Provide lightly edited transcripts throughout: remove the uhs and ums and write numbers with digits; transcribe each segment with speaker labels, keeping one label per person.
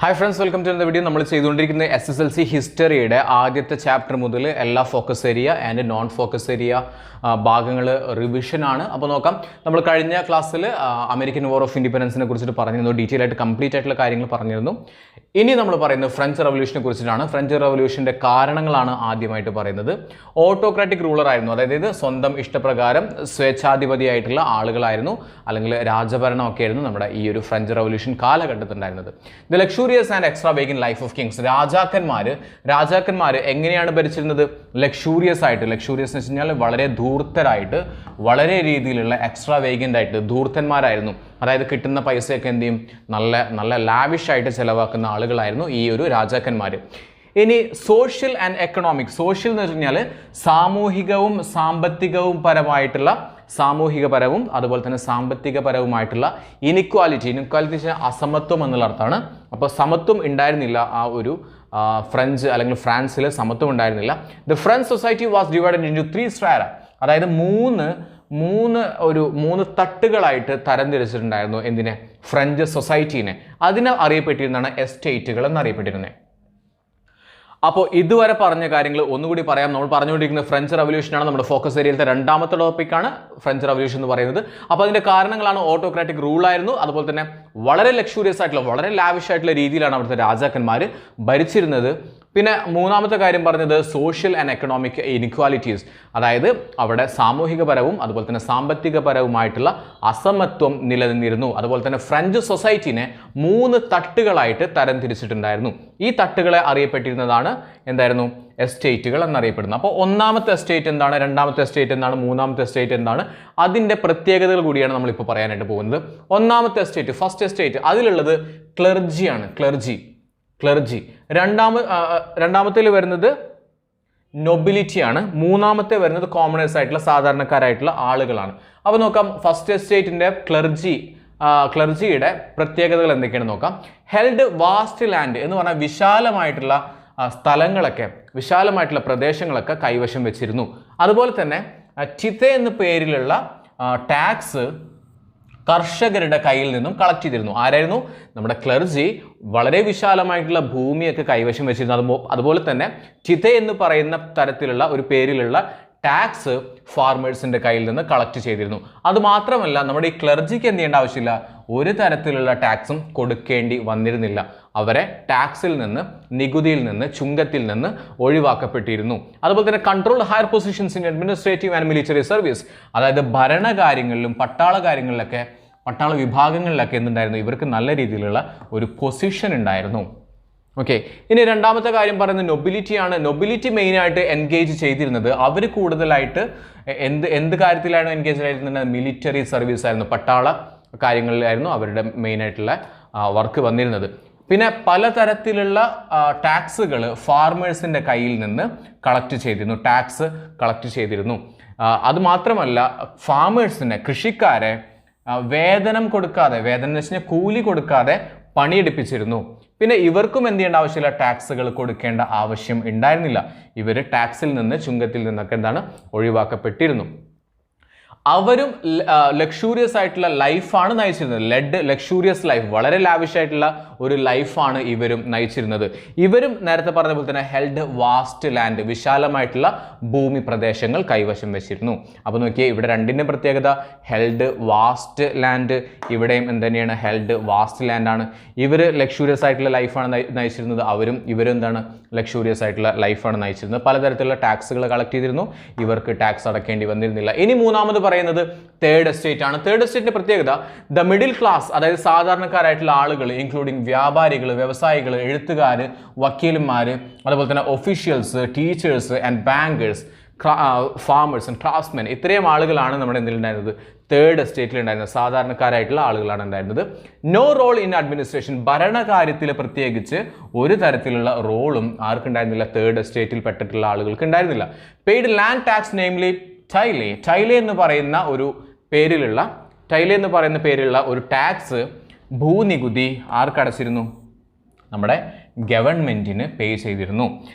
Speaker 1: Hi friends, welcome to the video. We will see the SSLC history ആദ്യത്തെ chapter മുതൽ എല്ലാ focus area and non focus area ഭാഗങ്ങൾ revision ആണ്. അപ്പോൾ നോക്കാം, നമ്മൾ കഴിഞ്ഞ ക്ലാസ്സിൽ അമേരിക്കൻ വാർ ഓഫ് ഇൻഡിപെൻഡൻസിനെ കുറിച്ചിട്ട് പറഞ്ഞിരുന്നു, ഡീറ്റെയിൽ ആയിട്ട് കംപ്ലീറ്റ് ആയിട്ടുള്ള കാര്യങ്ങൾ പറഞ്ഞിരുന്നു. ഇനി നമ്മൾ പറയുന്നത് ഫ്രഞ്ച് റവല്യൂഷനെ കുറിച്ചിട്ടാണ്. ഫ്രഞ്ച് റവല്യൂഷൻ്റെ കാരണങ്ങളാണ് ആദ്യമായിട്ട് പറയുന്നത്. ഓട്ടോക്രാറ്റിക് റൂളർ ആയിരുന്നു, അതായത് സ്വന്തം ഇഷ്ടപ്രകാരം സ്വേച്ഛാധിപതിയായിട്ടുള്ള ആളുകളായിരുന്നു, അല്ലെങ്കിൽ രാജഭരണമൊക്കെ ആയിരുന്നു നമ്മുടെ ഈ ഒരു ഫ്രഞ്ച് റവല്യൂഷൻ കാലഘട്ടത്തിലുണ്ടായിരുന്നത്. The luxurious and extravagant life of kings. രാജാക്കന്മാർ എങ്ങനെയാണ് ഭരിച്ചിരുന്നത്? ലക്ഷൂറിയസ് ആയിട്ട്. ലക്ഷൂറിയസ് എന്ന് വെച്ച് കഴിഞ്ഞാൽ വളരെ ധൂർത്തരായിട്ട്, വളരെ രീതിയിലുള്ള എക്സ്ട്രാ വേഗൻ്റ് ആയിട്ട് ധൂർത്തന്മാരായിരുന്നു. അതായത് കിട്ടുന്ന പൈസയൊക്കെ എന്ത് ചെയ്യും, നല്ല ലാവിഷായിട്ട് ചിലവാക്കുന്ന ആളുകളായിരുന്നു ഈ ഒരു രാജാക്കന്മാർ. ഇനി സോഷ്യൽ ആൻഡ് എക്കണോമിക്. സോഷ്യൽ എന്ന് വെച്ച് കഴിഞ്ഞാൽ സാമൂഹികവും സാമ്പത്തികപരവും അതുപോലെ തന്നെ സാമ്പത്തികപരവുമായിട്ടുള്ള ഇനിക്വാലിറ്റി അസമത്വം എന്നുള്ള അർത്ഥമാണ്. അപ്പോൾ സമത്വം ഉണ്ടായിരുന്നില്ല ആ ഒരു ഫ്രഞ്ച് അല്ലെങ്കിൽ ഫ്രാൻസിൽ സമത്വം ഉണ്ടായിരുന്നില്ല. The French society was divided into 3 strata. അതായത് മൂന്ന് തട്ടുകളായിട്ട് തരംതിരിച്ചിട്ടുണ്ടായിരുന്നു എന്തിനെ? ഫ്രഞ്ച് സൊസൈറ്റീനെ. അതിനെ അറിയപ്പെട്ടിരുന്നതാണ് എസ്റ്റേറ്റുകൾ എന്നറിയപ്പെട്ടിരുന്നത്. അപ്പോൾ ഇതുവരെ പറഞ്ഞ കാര്യങ്ങൾ ഒന്നുകൂടി പറയാം. നമ്മൾ പറഞ്ഞുകൊണ്ടിരിക്കുന്നത് ഫ്രഞ്ച് റവല്യൂഷനാണ്. നമ്മുടെ ഫോക്കസ് ഏരിയയിലത്തെ രണ്ടാമത്തെ ടോപ്പിക്കാണ് ഫ്രഞ്ച് റവല്യൂഷൻ എന്ന് പറയുന്നത്. അപ്പോൾ അതിൻ്റെ കാരണങ്ങളാണ് ഓട്ടോക്രാറ്റിക് റൂളായിരുന്നു, അതുപോലെ തന്നെ വളരെ ലക്ഷൂറിയസ് ആയിട്ടുള്ള, വളരെ ലാവിഷ് ആയിട്ടുള്ള രീതിയിലാണ് അവിടുത്തെ രാജാക്കന്മാർ ഭരിച്ചിരുന്നത്. പിന്നെ മൂന്നാമത്തെ കാര്യം പറഞ്ഞത് സോഷ്യൽ ആൻഡ് എക്കണോമിക് ഇനിക്വാലിറ്റീസ്. അതായത് അവിടെ സാമൂഹികപരവും അതുപോലെ തന്നെ സാമ്പത്തികപരവുമായിട്ടുള്ള അസമത്വം നിലനിന്നിരുന്നു. അതുപോലെ തന്നെ ഫ്രഞ്ച് സൊസൈറ്റീനെ 3 തട്ടുകളായിട്ട് തരംതിരിച്ചിട്ടുണ്ടായിരുന്നു. ഈ തട്ടുകളെ അറിയപ്പെട്ടിരുന്നതാണ് എന്തായിരുന്നു? എസ്റ്റേറ്റുകൾ എന്നറിയപ്പെടുന്നത്. അപ്പോൾ ഒന്നാമത്തെ എസ്റ്റേറ്റ് എന്താണ്, രണ്ടാമത്തെ എസ്റ്റേറ്റ് എന്താണ്, മൂന്നാമത്തെ എസ്റ്റേറ്റ് എന്താണ്, അതിൻ്റെ പ്രത്യേകതകൾ കൂടിയാണ് നമ്മളിപ്പോൾ പറയാനായിട്ട് പോകുന്നത്. ഒന്നാമത്തെ എസ്റ്റേറ്റ്, ഫസ്റ്റ് എസ്റ്റേറ്റ്, അതിലുള്ളത് ക്ലർജിയാണ്. ക്ലർജി. രണ്ടാമത്തേൽ വരുന്നത് നൊബിലിറ്റിയാണ്. മൂന്നാമത്തെ വരുന്നത് കോമണേഴ്സ് ആയിട്ടുള്ള, സാധാരണക്കാരായിട്ടുള്ള ആളുകളാണ്. അപ്പോൾ നോക്കാം, ഫസ്റ്റ് എസ്റ്റേറ്റിൻ്റെ ക്ലർജിയുടെ പ്രത്യേകതകൾ എന്തൊക്കെയാണെന്ന് നോക്കാം. ഹെൽഡ് വാസ്റ്റ് ലാൻഡ് എന്ന് പറഞ്ഞാൽ വിശാലമായിട്ടുള്ള സ്ഥലങ്ങളൊക്കെ, വിശാലമായിട്ടുള്ള പ്രദേശങ്ങളൊക്കെ കൈവശം വെച്ചിരുന്നു. അതുപോലെ തന്നെ ചിത എന്ന പേരിലുള്ള ടാക്സ് കർഷകരുടെ കയ്യിൽ നിന്നും കളക്ട് ചെയ്തിരുന്നു. ആരായിരുന്നു? നമ്മുടെ ക്ലർജി വളരെ വിശാലമായിട്ടുള്ള ഭൂമിയൊക്കെ കൈവശം വെച്ചിരുന്നു. അതുപോലെ തന്നെ ചിത എന്ന് പറയുന്ന തരത്തിലുള്ള ഒരു പേരിലുള്ള ടാക്സ് ഫാർമേഴ്സിൻ്റെ കയ്യിൽ നിന്ന് കളക്ട് ചെയ്തിരുന്നു. അതുമാത്രമല്ല, നമ്മുടെ ഈ ക്ലർജിക്ക് എന്ത് ചെയ്യേണ്ട ആവശ്യമില്ല, ഒരു തരത്തിലുള്ള ടാക്സും കൊടുക്കേണ്ടി വന്നിരുന്നില്ല. അവരെ ടാക്സിൽ നിന്ന്, നികുതിയിൽ നിന്ന്, ചുങ്കത്തിൽ നിന്ന് ഒഴിവാക്കപ്പെട്ടിരുന്നു. അതുപോലെ തന്നെ control higher positions in administrative and military service. അതായത് ഭരണകാര്യങ്ങളിലും പട്ടാള വിഭാഗങ്ങളിലൊക്കെ എന്തുണ്ടായിരുന്നു? ഇവർക്ക് നല്ല രീതിയിലുള്ള ഒരു പൊസിഷൻ ഉണ്ടായിരുന്നു. ഓക്കെ, ഇനി രണ്ടാമത്തെ കാര്യം പറയുന്നത് നൊബിലിറ്റിയാണ്. നൊബിലിറ്റി മെയിനായിട്ട് എൻഗേജ് ചെയ്തിരുന്നത്, അവർ കൂടുതലായിട്ട് എന്ത് കാര്യത്തിലാണ് എൻഗേജ് ആയിരുന്നത്? മിലിറ്ററി സർവീസ് ആയിരുന്നു, പട്ടാള കാര്യങ്ങളിലായിരുന്നു അവരുടെ മെയിനായിട്ടുള്ള വർക്ക് വന്നിരുന്നത്. പിന്നെ പലതരത്തിലുള്ള ടാക്സുകൾ ഫാർമേഴ്സിൻ്റെ കയ്യിൽ നിന്ന് ടാക്സ് കളക്ട് ചെയ്തിരുന്നു. അതുമാത്രമല്ല, ഫാമേഴ്സിനെ, കൃഷിക്കാരെ വേതനം എന്ന് വെച്ച് കഴിഞ്ഞാൽ കൂലി കൊടുക്കാതെ പണിയെടുപ്പിച്ചിരുന്നു. പിന്നെ ഇവർക്കും എന്ത് ചെയ്യേണ്ട ആവശ്യമില്ല, ടാക്സുകൾ കൊടുക്കേണ്ട ആവശ്യം ഉണ്ടായിരുന്നില്ല. ഇവർ ടാക്സിൽ നിന്ന്, ചുങ്കത്തിൽ നിന്നൊക്കെ ഒഴിവാക്കപ്പെട്ടിരുന്നു. അവരും ലക്ഷൂറിയസ് ആയിട്ടുള്ള ലൈഫാണ് നയിച്ചിരുന്നത്. ലക്ഷൂറിയസ് ലൈഫ്, വളരെ ലാവിഷ് ആയിട്ടുള്ള ഒരു ലൈഫാണ് ഇവരും നയിച്ചിരുന്നത്. ഇവരും നേരത്തെ പറഞ്ഞ പോലെ തന്നെ ഹെൽഡ് വാസ്റ്റ് ലാൻഡ്, വിശാലമായിട്ടുള്ള ഭൂമി പ്രദേശങ്ങൾ കൈവശം വെച്ചിരുന്നു. അപ്പോൾ നോക്കിയേ, ഇവിടെ രണ്ടിൻ്റെ പ്രത്യേകത ഹെൽഡ് വാസ്റ്റ് ലാൻഡ്, ഇവിടെയും എന്തുതന്നെയാണ്? Held vast ലാൻഡാണ്. ഇവർ ലക്ഷൂറിയസ് ആയിട്ടുള്ള ലൈഫാണ് നയിച്ചിരുന്നത്, ഇവരും എന്താണ്? ലക്ഷൂറിയസ് ആയിട്ടുള്ള ലൈഫാണ് നയിച്ചിരുന്നത്. പലതരത്തിലുള്ള ടാക്സുകൾ കളക്ട് ചെയ്തിരുന്നു, ഇവർക്ക് ടാക്സ് അടക്കേണ്ടി വന്നിരുന്നില്ല. ഇനി മൂന്നാമത് പറയുന്നത് തേർഡ് എസ്റ്റേറ്റ് ആണ്. തേർഡ് എസ്റ്റേറ്റിന്റെ പ്രത്യേകത ദ മിഡിൽ ക്ലാസ്, അതായത് സാധാരണക്കാരായിട്ടുള്ള ആളുകൾ, ഇൻക്ലൂഡിങ് വ്യാപാരികൾ, വ്യവസായികൾ, എഴുത്തുകാർ, വക്കീലന്മാർ, അതുപോലെ തന്നെ officials, teachers and bankers, farmers and craftsmen, ഇത്രയും ആളുകളാണ് നമ്മുടെ എന്തിലുണ്ടായിരുന്നത്? തേർഡ് എസ്റ്റേറ്റിൽ ഉണ്ടായിരുന്നത്. സാധാരണക്കാരായിട്ടുള്ള ആളുകളാണ് ഉണ്ടായിരുന്നത്. നോ റോൾ ഇൻ അഡ്മിനിസ്ട്രേഷൻ, ഭരണകാര്യത്തിൽ പ്രത്യേകിച്ച് ഒരു തരത്തിലുള്ള റോളും ആർക്കുണ്ടായിരുന്നില്ല? തേർഡ് എസ്റ്റേറ്റിൽ പെട്ടിട്ടുള്ള ആളുകൾക്ക് ഉണ്ടായിരുന്നില്ല. പെയ്ഡ് ലാൻഡ് ടാക്സ്, നെയിംലി ടൈലെ എന്ന് പറയുന്ന പേരിലുള്ള ഒരു ടാക്സ്, ഭൂനികുതി ആർക്കടച്ചിരുന്നു? നമ്മുടെ ഗവൺമെൻറ്റിന് പേ ചെയ്തിരുന്നു.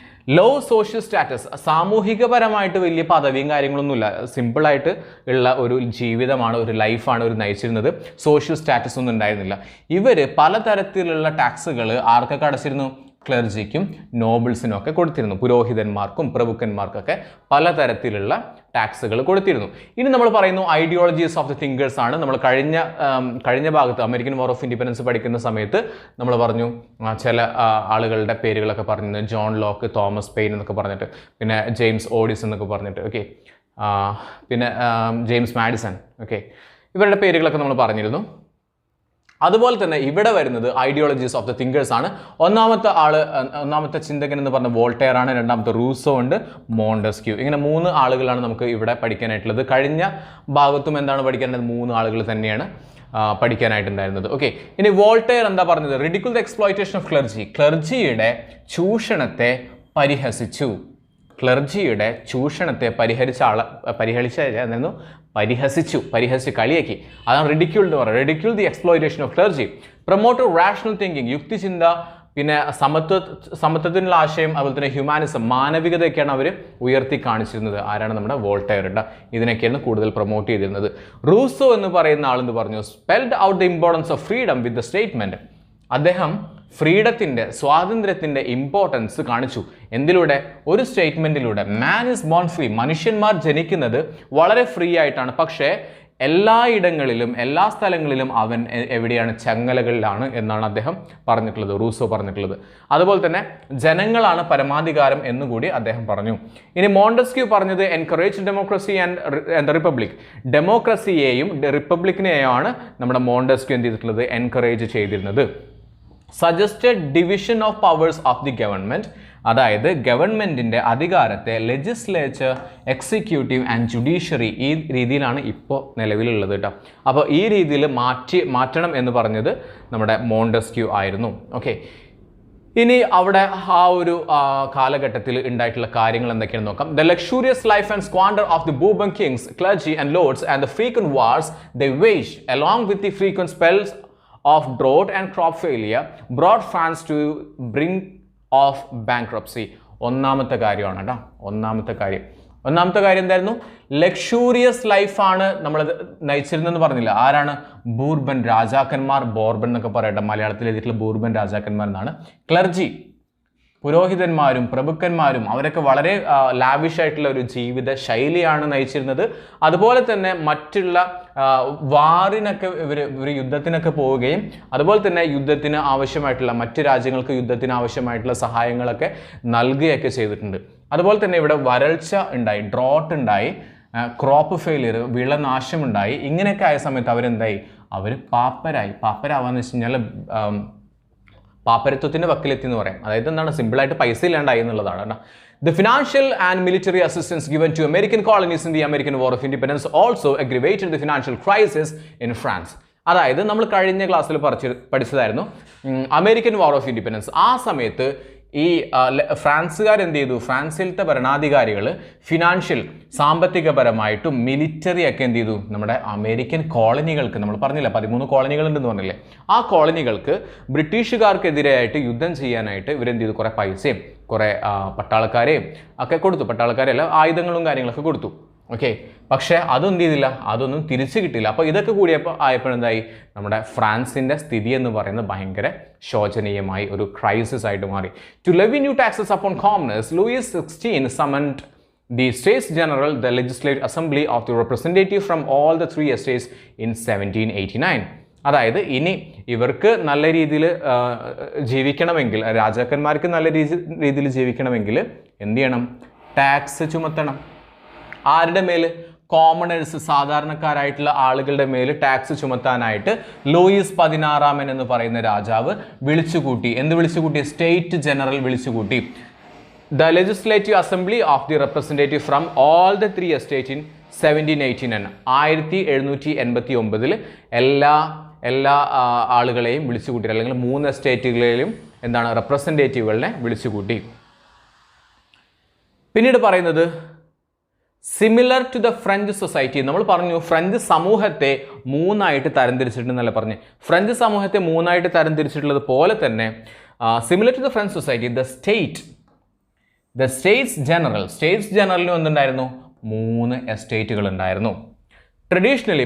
Speaker 1: ലോ സോഷ്യൽ സ്റ്റാറ്റസ്, സാമൂഹികപരമായിട്ട് വലിയ പദവിയും കാര്യങ്ങളൊന്നുമില്ല, സിമ്പിളായിട്ട് ഉള്ള ഒരു ജീവിതമാണ്, ഒരു ലൈഫാണ് ഇവർ നയിച്ചിരുന്നത്. സോഷ്യൽ സ്റ്റാറ്റസ് ഒന്നും ഉണ്ടായിരുന്നില്ല. ഇവർ പലതരത്തിലുള്ള ടാക്സുകൾ ആർക്കൊക്കെ അടച്ചിരുന്നു? ക്ലർജിക്കും നോബിൾസിനും ഒക്കെ കൊടുത്തിരുന്നു. പുരോഹിതന്മാർക്കും പ്രഭുക്കന്മാർക്കൊക്കെ പലതരത്തിലുള്ള ടാക്സുകൾ കൊടുത്തിരുന്നു. ഇനി നമ്മൾ പറയുന്നു ഐഡിയോളജീസ് ഓഫ് ദി തിങ്കേഴ്സ് ആണ്. നമ്മൾ കഴിഞ്ഞ ഭാഗത്ത് അമേരിക്കൻ വാർ ഓഫ് ഇൻഡിപെൻഡൻസ് പഠിക്കുന്ന സമയത്ത് നമ്മൾ പറഞ്ഞു ചില ആളുകളുടെ പേരുകളൊക്കെ പറഞ്ഞു, ജോൺ ലോക്ക്, തോമസ് പെയിൻ എന്നൊക്കെ പറഞ്ഞിട്ട്, പിന്നെ ജെയിംസ് ഓഡിസ് എന്നൊക്കെ പറഞ്ഞിട്ട്, ഓക്കെ, പിന്നെ ജെയിംസ് മാഡിസൺ, ഓക്കെ, ഇവരുടെ പേരുകളൊക്കെ നമ്മൾ പറഞ്ഞിരുന്നു. അതുപോലെ തന്നെ ഇവിടെ വരുന്നത് ഐഡിയോളജീസ് ഓഫ് ദ തിങ്കേഴ്സ് ആണ്. ഒന്നാമത്തെ ചിന്തകൻ എന്ന് പറഞ്ഞ വോൾട്ടയർ ആണ്, രണ്ടാമത്തെ റൂസോ ഉണ്ട്, മോണ്ടസ്ക്യൂ. ഇങ്ങനെ 3 ആളുകളാണ് നമുക്ക് ഇവിടെ പഠിക്കാനായിട്ടുള്ളത്. കഴിഞ്ഞ ഭാഗത്തും എന്താണ് പഠിക്കാനായിട്ട്? 3 ആളുകൾ തന്നെയാണ് പഠിക്കാനായിട്ടുണ്ടായിരുന്നത്. ഓക്കെ, ഇനി വോൾട്ടയർ എന്താ പറഞ്ഞത്? Ridicule the exploitation of clergy, ക്ലർജിയുടെ ചൂഷണത്തെ പരിഹസിച്ചു. ക്ലർജിയുടെ ചൂഷണത്തെ പരിഹസിച്ചു, കളിയാക്കി. അതാണ് റിഡിക്യൂൾ എന്ന് പറയുന്നത്. Ridicule the exploitation of clergy. Promote rational thinking, യുക്തിചിന്ത, പിന്നെ സമത്വത്തിനുള്ള ആശയം, അതുപോലെ തന്നെ ഹ്യൂമാനിസം, മാനവികതയൊക്കെയാണ് അവർ ഉയർത്തി കാണിച്ചിരുന്നത്. ആരാണ്? നമ്മുടെ വോൾട്ടയർ. ഇതിനൊക്കെയാണ് കൂടുതൽ പ്രൊമോട്ട് ചെയ്തിരുന്നത്. റൂസോ എന്ന് പറയുന്ന ആളെന്ന് പറഞ്ഞു spelled out the importance of freedom with the statement. അദ്ദേഹം ഫ്രീഡത്തിൻ്റെ, സ്വാതന്ത്ര്യത്തിൻ്റെ ഇമ്പോർട്ടൻസ് കാണിച്ചു. എന്തിലൂടെ? ഒരു സ്റ്റേറ്റ്മെൻറ്റിലൂടെ. മാൻ ഈസ് ബോൺ ഫ്രീ, മനുഷ്യന്മാർ ജനിക്കുന്നത് വളരെ ഫ്രീ ആയിട്ടാണ്. പക്ഷേ എല്ലായിടങ്ങളിലും എല്ലാ സ്ഥലങ്ങളിലും അവൻ എവിടെയാണ്? ചങ്ങലകളിലാണ് എന്നാണ് അദ്ദേഹം പറഞ്ഞിട്ടുള്ളത്, റൂസോ പറഞ്ഞിട്ടുള്ളത്. അതുപോലെ തന്നെ ജനങ്ങളാണ് പരമാധികാരം എന്നുകൂടി അദ്ദേഹം പറഞ്ഞു. ഇനി മോണ്ടസ്ക്യൂ പറഞ്ഞത് എൻകറേജ് ഡെമോക്രസി ആൻഡ് റിപ്പബ്ലിക്. ഡെമോക്രസിയെയും റിപ്പബ്ലിക്കിനെയാണ് നമ്മുടെ മോണ്ടസ്ക്യൂ എന്ത് ചെയ്തിട്ടുള്ളത്? എൻകറേജ് ചെയ്തിരുന്നത്. Suggested division of powers of the government, അതായത് ഗവൺമെൻറ്റിൻ്റെ അധികാരത്തെ ലെജിസ്ലേച്ചർ, എക്സിക്യൂട്ടീവ് ആൻഡ് ജുഡീഷ്യറി, ഈ രീതിയിലാണ് ഇപ്പോൾ നിലവിലുള്ളത് കേട്ടോ. അപ്പോൾ ഈ രീതിയിൽ മാറ്റണം എന്ന് പറഞ്ഞത് നമ്മുടെ മോണ്ടസ്ക്യൂ ആയിരുന്നു. ഓക്കെ, ഇനി അവിടെ ആ ഒരു കാലഘട്ടത്തിൽ ഉണ്ടായിട്ടുള്ള കാര്യങ്ങൾ എന്തൊക്കെയാണെന്ന് നോക്കാം. The luxurious life and squander of the Bourbon kings, clergy and lords and the frequent wars the wage along with the frequent spells of drought and crop failure brought France to brink of bankruptcy. ഒന്നാമത്തെ കാര്യമാണ് കേട്ടോ. ഒന്നാമത്തെ കാര്യം എന്തായിരുന്നു? Luxurious ലൈഫാണ് നമ്മൾ നയിച്ചിരുന്നെന്ന് പറഞ്ഞില്ല. ആരാണ്? ബൂർബൻ രാജാക്കന്മാർ. ബോർബൻ എന്നൊക്കെ പറയട്ടെ, മലയാളത്തിൽ എഴുതിയിട്ടുള്ള ബൂർബൻ രാജാക്കന്മാർ എന്നാണ്. ക്ലർജി, പുരോഹിതന്മാരും പ്രഭുക്കന്മാരും അവരൊക്കെ വളരെ ലാവിഷ് ആയിട്ടുള്ള ഒരു ജീവിത ശൈലിയാണ് നയിച്ചിരുന്നത്. അതുപോലെ തന്നെ മറ്റുള്ള വാറിനൊക്കെ ഇവർ യുദ്ധത്തിനൊക്കെ പോവുകയും അതുപോലെ തന്നെ യുദ്ധത്തിന് ആവശ്യമായിട്ടുള്ള മറ്റ് രാജ്യങ്ങൾക്ക് യുദ്ധത്തിന് ആവശ്യമായിട്ടുള്ള സഹായങ്ങളൊക്കെ നൽകുകയൊക്കെ ചെയ്തിട്ടുണ്ട്. അതുപോലെ തന്നെ ഇവിടെ വരൾച്ച ഉണ്ടായി, ഡ്രോട്ട് ഉണ്ടായി, ക്രോപ്പ് ഫെയിലിയർ, വിളനാശമുണ്ടായി. ഇങ്ങനെയൊക്കെ ആയ സമയത്ത് അവരെന്തായി? അവർ പാപ്പരാവാന്ന് വെച്ച് കഴിഞ്ഞാൽ പാപ്പരത്വത്തിൻ്റെ വക്കിലെത്തി എന്ന് പറയാം. അതായത് എന്താണ്? സിമ്പിളായിട്ട് പൈസ ഇല്ലാണ്ടായി എന്നുള്ളതാണ്. The financial and military assistance given to American colonies in the American War of Independence also aggravated the financial crisis in France. അതായത് നമ്മൾ കഴിഞ്ഞ ക്ലാസ്സിൽ പഠിച്ചതായിരുന്നു അമേരിക്കൻ വാർ ഓഫ് ഇൻഡിപെൻഡൻസ്. ആ സമയത്ത് ഈ ഫ്രാൻസുകാർ എന്ത് ചെയ്തു? ഫ്രാൻസിലത്തെ ഭരണാധികാരികൾ ഫിനാൻഷ്യൽ, സാമ്പത്തികപരമായിട്ടും മിലിറ്ററി ഒക്കെ എന്ത് ചെയ്തു? നമ്മുടെ അമേരിക്കൻ കോളനികൾക്ക്, നമ്മൾ പറഞ്ഞില്ല 13 കോളനികളുണ്ടെന്ന് പറഞ്ഞില്ലേ, ആ കോളനികൾക്ക് ബ്രിട്ടീഷുകാർക്കെതിരെയായിട്ട് യുദ്ധം ചെയ്യാനായിട്ട് ഇവരെന്ത് ചെയ്തു? കുറേ പൈസയും കുറേ പട്ടാളക്കാരെയും ഒക്കെ കൊടുത്തു. പട്ടാളക്കാരെയല്ല, ആയുധങ്ങളും കാര്യങ്ങളൊക്കെ കൊടുത്തു. ഓക്കെ, പക്ഷേ അതൊന്നും ചെയ്തില്ല, അതൊന്നും തിരിച്ചു കിട്ടില്ല. അപ്പോൾ ഇതൊക്കെ കൂടിയപ്പോൾ ആയപ്പോഴെന്തായി? നമ്മുടെ ഫ്രാൻസിൻ്റെ സ്ഥിതി എന്ന് പറയുന്നത് ഭയങ്കര ശോചനീയമായി ഒരു ക്രൈസിസ് ആയിട്ട് മാറി. To levy new taxes upon commoners, Louis 16 summoned the States General, the Legislative Assembly of the Representative from all the 3 estates in 1789. അതായത് ഇനി ഇവർക്ക് നല്ല രീതിയിൽ ജീവിക്കണമെങ്കിൽ, രാജാക്കന്മാർക്ക് നല്ല രീതിയിൽ ജീവിക്കണമെങ്കിൽ എന്ത് ചെയ്യണം? ടാക്സ് ചുമത്തണം. ആരുടെ മേൽ? കോമണേഴ്സ്, സാധാരണക്കാരായിട്ടുള്ള ആളുകളുടെ മേൽ ടാക്സ് ചുമത്താനായിട്ട് ലൂയിസ് 16 എന്ന് പറയുന്ന രാജാവ് വിളിച്ചുകൂട്ടി. എന്ത് വിളിച്ചുകൂട്ടി? സ്റ്റേറ്റ് ജനറൽ വിളിച്ചുകൂട്ടി. The legislative assembly of the representative from all the 3 estates in 1789. 1789 എല്ലാ ആളുകളെയും വിളിച്ചുകൂട്ടി, അല്ലെങ്കിൽ 3 എസ്റ്റേറ്റുകളിലും എന്താണ്? റെപ്രസെൻറ്റേറ്റീവുകളെ വിളിച്ചുകൂട്ടി. പിന്നീട് പറയുന്നത് similar to the French society. നമ്മൾ പറഞ്ഞു ഫ്രഞ്ച് സമൂഹത്തെ 3ആയിട്ട് തരംതിരിച്ചിട്ടുണ്ടെന്നല്ല പറഞ്ഞു. ഫ്രഞ്ച് സമൂഹത്തെ 3ആയിട്ട് തരംതിരിച്ചിട്ടുള്ളത് പോലെ തന്നെ similar to the French society, the state the states ജനറലിനും എന്തുണ്ടായിരുന്നു? 3 എസ്റ്റേറ്റുകൾ ഉണ്ടായിരുന്നു. ട്രഡീഷണലി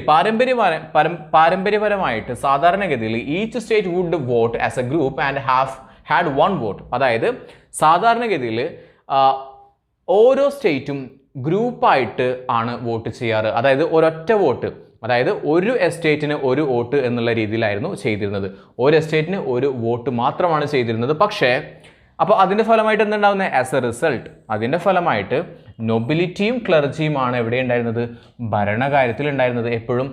Speaker 1: പാരമ്പര്യപരമായിട്ട് സാധാരണഗതിയിൽ each state would vote as a group and had 1 vote. അതായത് സാധാരണഗതിയിൽ ഓരോ സ്റ്റേറ്റും ഗ്രൂപ്പായിട്ട് ആണ് വോട്ട് ചെയ്യാറ്. അതായത് ഒരൊറ്റ വോട്ട്, അതായത് ഒരു എസ്റ്റേറ്റിന് ഒരു വോട്ട് എന്നുള്ള രീതിയിലായിരുന്നു ചെയ്തിരുന്നത്. ഒരു എസ്റ്റേറ്റിന് ഒരു വോട്ട് മാത്രമാണ് ചെയ്തിരുന്നത്. പക്ഷേ അപ്പോൾ അതിൻ്റെ ഫലമായിട്ട് എന്തുണ്ടാവുന്നത്? ആസ് എ റിസൾട്ട് അതിൻ്റെ ഫലമായിട്ട് നൊബിലിറ്റിയും ക്ലർജിയുമാണ് എവിടെ ഉണ്ടായിരുന്നത്? ഭരണകാര്യത്തിൽ ഉണ്ടായിരുന്നത്. എപ്പോഴും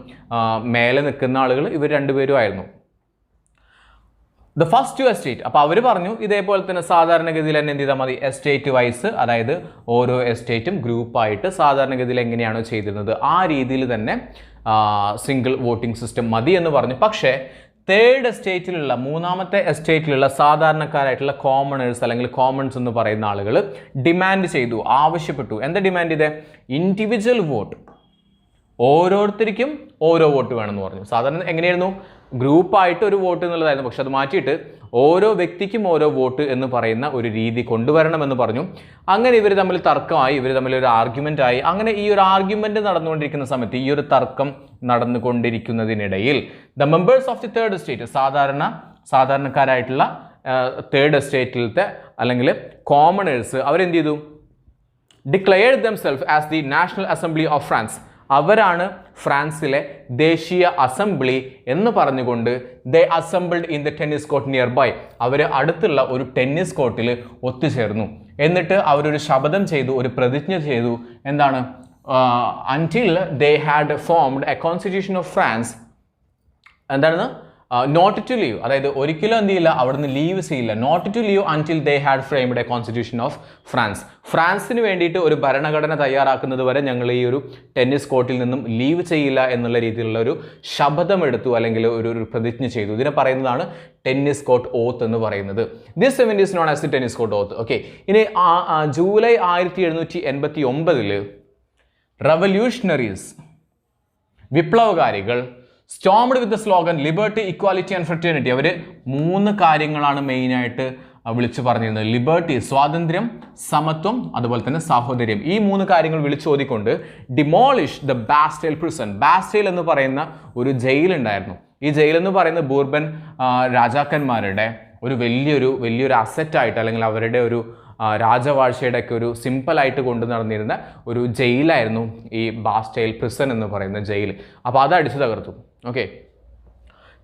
Speaker 1: മേലെ നിൽക്കുന്ന ആളുകൾ ഇവർ രണ്ടുപേരും ആയിരുന്നു. ദ ഫസ്റ്റ് എസ്റ്റേറ്റ്, അപ്പോൾ അവർ പറഞ്ഞു ഇതേപോലെ തന്നെ സാധാരണഗതിയിൽ തന്നെ എന്ത് ചെയ്താൽ മതി? എസ്റ്റേറ്റ് വൈസ്, അതായത് ഓരോ എസ്റ്റേറ്റും ഗ്രൂപ്പായിട്ട് സാധാരണഗതിയിൽ എങ്ങനെയാണോ ചെയ്തിരുന്നത് ആ രീതിയിൽ തന്നെ സിംഗിൾ വോട്ടിംഗ് സിസ്റ്റം മതി എന്ന് പറഞ്ഞു. പക്ഷേ തേർഡ് എസ്റ്റേറ്റിലുള്ള, മൂന്നാമത്തെ എസ്റ്റേറ്റിലുള്ള സാധാരണക്കാരായിട്ടുള്ള കോമണേഴ്സ് അല്ലെങ്കിൽ കോമൺസ് എന്ന് പറയുന്ന ആളുകൾ ഡിമാൻഡ് ചെയ്തു, ആവശ്യപ്പെട്ടു. എന്താ ഡിമാൻഡ് ചെയ്തത്? ഇൻഡിവിജ്വൽ വോട്ട്, ഓരോരുത്തർക്കും ഓരോ വോട്ട് വേണമെന്ന് പറഞ്ഞു. സാധാരണ എങ്ങനെയായിരുന്നു? ഗ്രൂപ്പായിട്ട് ഒരു വോട്ട് എന്നുള്ളതായിരുന്നു. പക്ഷെ അത് മാറ്റിയിട്ട് ഓരോ വ്യക്തിക്കും ഓരോ വോട്ട് എന്ന് പറയുന്ന ഒരു രീതി കൊണ്ടുവരണമെന്ന് പറഞ്ഞു. അങ്ങനെ ഇവർ തമ്മിൽ തർക്കമായി, ഇവർ തമ്മിൽ ഒരു ആർഗ്യുമെൻ്റ് ആയി. അങ്ങനെ ഈ ഒരു ആർഗ്യുമെൻ്റ് നടന്നുകൊണ്ടിരിക്കുന്ന സമയത്ത്, ഈ ഒരു തർക്കം നടന്നുകൊണ്ടിരിക്കുന്നതിനിടയിൽ the members of the third estate, സാധാരണക്കാരായിട്ടുള്ള തേർഡ് എസ്റ്റേറ്റിലത്തെ അല്ലെങ്കിൽ കോമണേഴ്സ് അവരെന്ത് ചെയ്തു? Declared themselves as the national assembly of France. അവരാണ് ഫ്രാൻസിലെ ദേശീയ അസംബ്ലി എന്ന് പറഞ്ഞുകൊണ്ട് they assembled in the tennis court nearby. അവർ അടുത്തുള്ള ഒരു ടെന്നീസ് കോർട്ടിൽ ഒത്തുചേർന്നു. എന്നിട്ട് അവരൊരു ശപഥം ചെയ്തു, ഒരു പ്രതിജ്ഞ ചെയ്തു. എന്താണ്? until they had formed a constitution of France. എന്താണ്? നോട്ട് ടു ലീവ്, അതായത് ഒരിക്കലും എന്ത് ചെയ്യില്ല, അവിടുന്ന് ലീവ് ചെയ്യില്ല. Not to leave until they had framed a constitution of France. ഫ്രാൻസിന് വേണ്ടിയിട്ട് ഒരു ഭരണഘടന തയ്യാറാക്കുന്നത് വരെ ഞങ്ങൾ ഈ ഒരു ടെന്നീസ് കോർട്ടിൽ നിന്നും ലീവ് ചെയ്യില്ല എന്നുള്ള രീതിയിലുള്ള ഒരു ശപഥമെടുത്തു, അല്ലെങ്കിൽ ഒരു പ്രതിജ്ഞ ചെയ്തു. ഇതിനെ പറയുന്നതാണ് ടെന്നീസ് കോർട്ട് ഓത്ത് എന്ന് പറയുന്നത്. This event is known as the tennis court oath. Okay, ഇനി ജൂലൈ 1789 റവല്യൂഷണറീസ്, വിപ്ലവകാരികൾ stormed with the slogan liberty, equality and fraternity. അവർ 3 കാര്യങ്ങളാണ് മെയിനായിട്ട് വിളിച്ചു പറഞ്ഞിരുന്നത്. ലിബർട്ടി, സ്വാതന്ത്ര്യം, സമത്വം, അതുപോലെ തന്നെ സാഹോദര്യം. ഈ 3 കാര്യങ്ങൾ വിളിച്ചോതിക്കൊണ്ട് demolish the Bastille prison. Bastille എന്ന് പറയുന്ന ഒരു ജയിലുണ്ടായിരുന്നു. ഈ ജയിലെന്ന് പറയുന്നത് ബൂർബൻ രാജാക്കന്മാരുടെ ഒരു വലിയൊരു അസറ്റായിട്ട്, അല്ലെങ്കിൽ അവരുടെ ഒരു രാജവാഴ്ചയുടെ ഒക്കെ ഒരു സിമ്പിളായിട്ട് കൊണ്ടു നടന്നിരുന്ന ഒരു ജയിലായിരുന്നു ഈ ബാസ്റ്റൈൽ പ്രിസൺ എന്ന് പറയുന്ന ജയിൽ. അപ്പോൾ അത് അടിച്ചു തകർത്തു. Okay,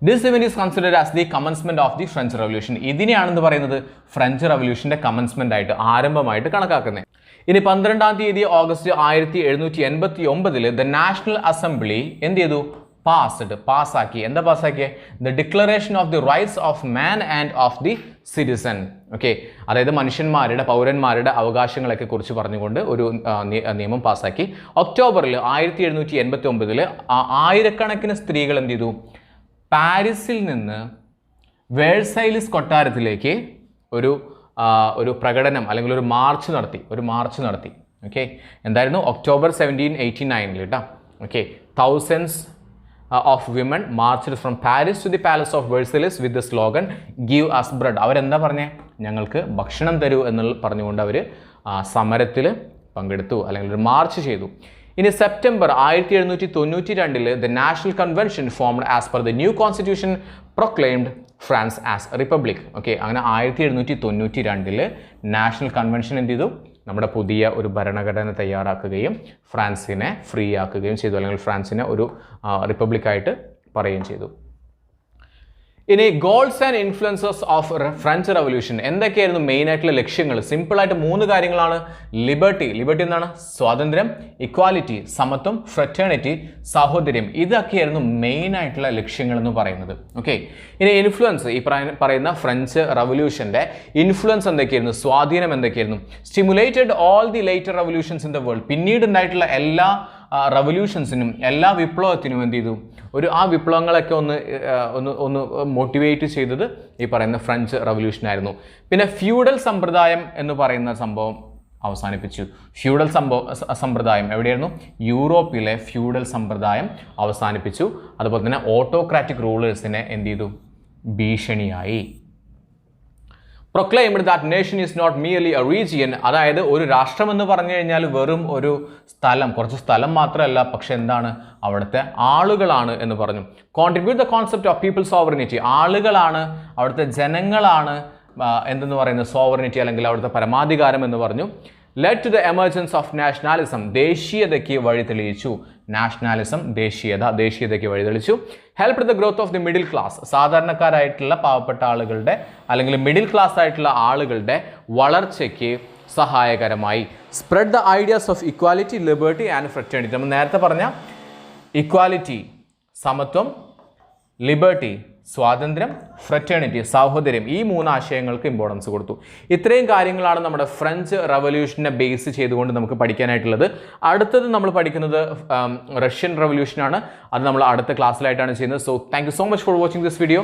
Speaker 1: this event is considered as the commencement of the French revolution. ഇതിനെയാണെന്ന് പറയുന്നത് ഫ്രഞ്ച് റവല്യൂഷന്റെ കമൻസ്മെന്റ് ആയിട്ട്, ആരംഭമായിട്ട് കണക്കാക്കുന്നത്. ഇനി 12-ാം തീയതി ഓഗസ്റ്റ് 1789 ദ നാഷണൽ അസംബ്ലി എന്ത് ചെയ്തു? പാസ്സാക്കി. എന്താ പാസ്സാക്കിയത്? The declaration of the rights of man and of the citizen. Okay, അതായത് പൗരന്മാരുടെ അവകാശങ്ങളൊക്കെ കുറിച്ച് പറഞ്ഞുകൊണ്ട് ഒരു നിയമം പാസ്സാക്കി. ഒക്ടോബറിൽ 1789 ആയിരക്കണക്കിന് സ്ത്രീകൾ എന്ത് ചെയ്തു? പാരീസിൽ നിന്ന് വേഴ്സൈലിസ് കൊട്ടാരത്തിലേക്ക് ഒരു പ്രകടനം അല്ലെങ്കിൽ ഒരു മാർച്ച് നടത്തി. ഓക്കെ, എന്തായിരുന്നു? ഒക്ടോബർ 1789 കേട്ടോ. Okay, thousands of women marched from Paris to the palace of Versailles with the slogan give us bread. അവരെന്താ പറഞ്ഞേ? ഞങ്ങൾക്ക് ഭക്ഷണം തരൂ എന്ന് പറഞ്ഞുകൊണ്ട് അവർ സമരത്തിൽ പങ്കെടുത്തു, അല്ലെങ്കിൽ ഒരു മാർച്ച് ചെയ്തു. ഇനി September 1792 the national convention formed as per the new constitution proclaimed France as republic. Okay, അങ്ങനെ 1792 നാഷണൽ കൺവെൻഷൻ എന്ത് ചെയ്തു? നമ്മുടെ പുതിയ ഒരു ഭരണഘടന തയ്യാറാക്കുകയും ഫ്രാൻസിനെ ഫ്രീ ആക്കുകയും ചെയ്തു, അല്ലെങ്കിൽ ഫ്രാൻസിനെ ഒരു റിപ്പബ്ലിക്കായിട്ട് പറയുകയും ചെയ്തു. ഇനി goals and influences of French revolution. എന്തൊക്കെയായിരുന്നു മെയിൻ ആയിട്ടുള്ള ലക്ഷ്യങ്ങൾ? സിമ്പിളായിട്ട് 3 കാര്യങ്ങളാണ്. ലിബർട്ടി എന്താണ്? സ്വാതന്ത്ര്യം, ഇക്വാലിറ്റി, സമത്വം, ഫ്രറ്റേണിറ്റി, സാഹോദര്യം. ഇതൊക്കെയായിരുന്നു മെയിൻ ആയിട്ടുള്ള ലക്ഷ്യങ്ങൾ എന്ന് പറയുന്നത്. ഓക്കെ, ഇനി ഇൻഫ്ലുവൻസ്, ഈ പറയുന്ന ഫ്രഞ്ച് റവല്യൂഷന്റെ ഇൻഫ്ലുവൻസ് എന്തൊക്കെയായിരുന്നു? സ്വാധീനം എന്തൊക്കെയായിരുന്നു? Stimulated all the later revolutions in the world. പിന്നീട് ഉണ്ടായിട്ടുള്ള എല്ലാ റവല്യൂഷൻസിനും, എല്ലാ വിപ്ലവത്തിനും എന്ത് ചെയ്തു? ആ വിപ്ലവങ്ങളൊക്കെ ഒന്ന് മോട്ടിവേറ്റ് ചെയ്തത് ഈ പറയുന്ന ഫ്രഞ്ച് റവല്യൂഷനായിരുന്നു. പിന്നെ ഫ്യൂഡൽ സമ്പ്രദായം എന്ന് പറയുന്ന സംഭവം അവസാനിപ്പിച്ചു. ഫ്യൂഡൽ സമ്പ്രദായം എവിടെയായിരുന്നു? യൂറോപ്പിലെ ഫ്യൂഡൽ സമ്പ്രദായം അവസാനിപ്പിച്ചു. അതുപോലെ തന്നെ ഓട്ടോക്രാറ്റിക് റൂളേഴ്സിനെ എന്ത് ചെയ്തു? ഭീഷണിയായി. proclaimed that nation is not merely a region. അതായത് ഒരു രാഷ്ട്രം എന്ന് പറഞ്ഞു കഴിഞ്ഞാൽ വെറും ഒരു സ്ഥലം, കുറച്ച് സ്ഥലം മാത്രമല്ല, പക്ഷെ എന്താണ്, അവിടുത്തെ ആളുകളാണ് എന്ന് പറഞ്ഞു. Contribute the concept of people sovereignty. ആളുകളാണ്, അവിടുത്തെ ജനങ്ങളാണ് എന്തെന്ന് പറയുന്നത് sovereignty അല്ലെങ്കിൽ അവിടുത്തെ പരമാധികാരം എന്ന് പറഞ്ഞു. Led to the emergence of nationalism. ദേശീയതയ്ക്ക് വഴി തെളിയിച്ചു. നാഷണാലിസം, ദേശീയതയ്ക്ക് വഴി തെളിച്ചു. Helped the growth of the middle class. സാധാരണക്കാരായിട്ടുള്ള പാവപ്പെട്ട ആളുകളുടെ അല്ലെങ്കിൽ മിഡിൽ ക്ലാസ് ആയിട്ടുള്ള ആളുകളുടെ വളർച്ചയ്ക്ക് സഹായകരമായി. Spread the ideas of equality, liberty and fraternity. നമ്മൾ നേരത്തെ പറഞ്ഞ ഇക്വാലിറ്റി, സമത്വം, ലിബർട്ടി, സ്വാതന്ത്ര്യം, ഫ്രറ്റേണിറ്റി, സാഹോദര്യം, ഈ 3 ആശയങ്ങൾക്ക് ഇമ്പോർട്ടൻസ് കൊടുത്തു. ഇത്രയും കാര്യങ്ങളാണ് നമ്മുടെ ഫ്രഞ്ച് റവല്യൂഷനെ ബേസ് ചെയ്തുകൊണ്ട് നമുക്ക് പഠിക്കാനായിട്ടുള്ളത്. അടുത്തത് നമ്മൾ പഠിക്കുന്നത് റഷ്യൻ റവല്യൂഷനാണ്. അത് നമ്മൾ അടുത്ത ക്ലാസ്സിലായിട്ടാണ് ചെയ്യുന്നത്. So thank you so much for watching this video.